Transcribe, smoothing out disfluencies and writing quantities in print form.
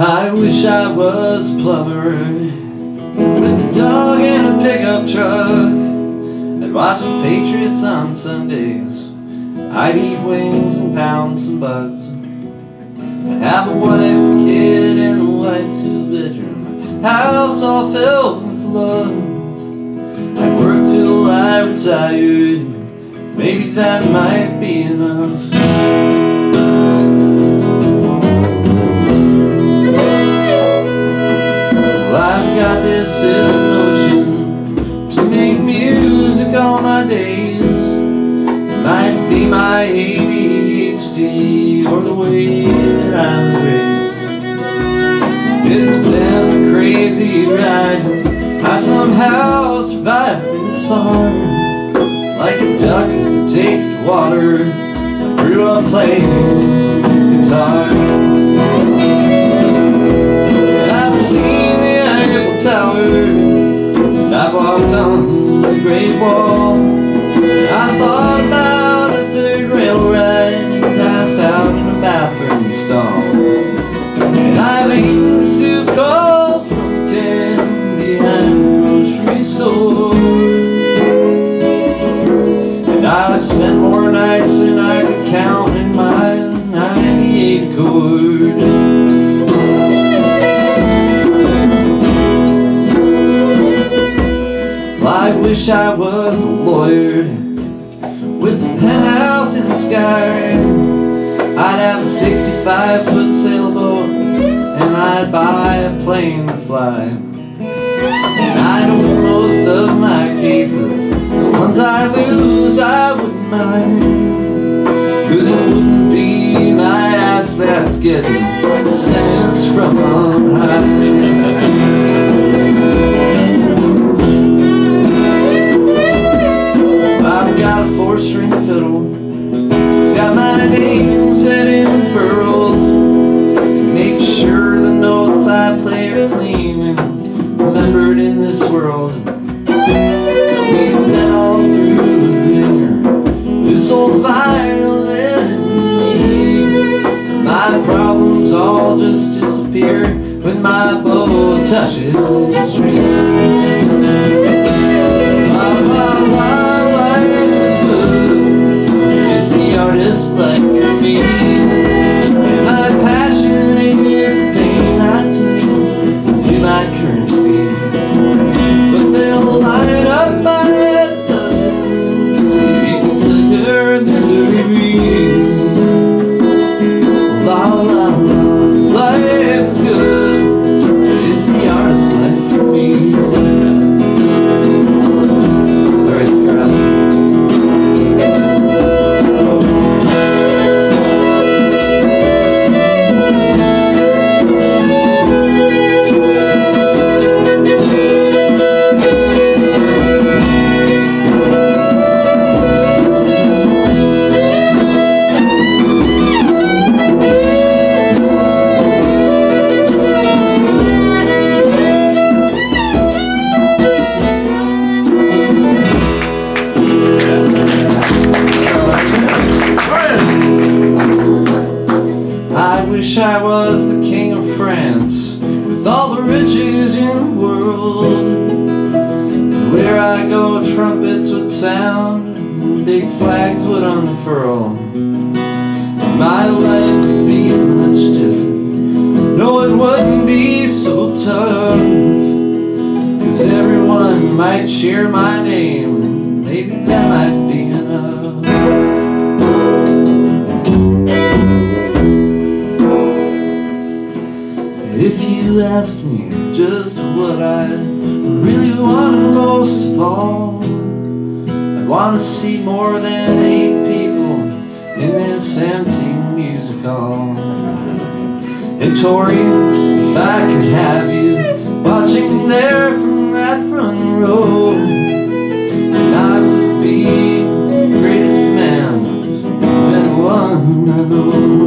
I wish I was a plumber with a dog and a pickup truck. I'd watch the Patriots on Sundays. I'd eat wings and pound some butts. I'd have a wife, a kid, and a white 2-bedroom house all filled with love. I'd work till I retired. Maybe that might be enough. I've got this silly notion to make music all my days. It might be my ADHD or the way that I was raised. It's been a crazy ride. I've somehow survived this far. Like a duck that takes to water, I grew up playing this guitar. I've seen the Eiffel Tower, and I've walked on the Great Wall. I thought about a third rail ride and passed out in a bathroom stall. And I've eaten soup cold from a can behind the grocery store. And I've spent more nights than I could count in my 98 Accord. I wish I was a lawyer with a penthouse in the sky. I'd have a 65-foot sailboat and I'd buy a plane to fly. And I know most of my cases, the ones I lose I wouldn't mind, 'cause it wouldn't be my ass that's getting sentenced from on high. I've got a 4-string fiddle. It's got my name set in pearls to make sure the notes I play are clean and remembered in this world. We've been all through the ringer, this old violin and me. My problems all just disappear when my bow touches the string. Artist like me, and my passion is the pain I turn to my currency. But they'll line up by a dozen people to your misery. La la la, life's good, it's the artist life for me. Alright, Scarlet. I wish I was the king of France with all the riches in the world. And where I go, trumpets would sound and big flags would unfurl. And my life would be much different. No, it wouldn't be so tough, 'cause everyone might cheer my name. Maybe that might be enough. If you asked me just what I really want most of all, I'd want to see more than 8 people in this empty music hall. And Tori, if I could have you watching there from that front row, then I would be the greatest man, and one I know.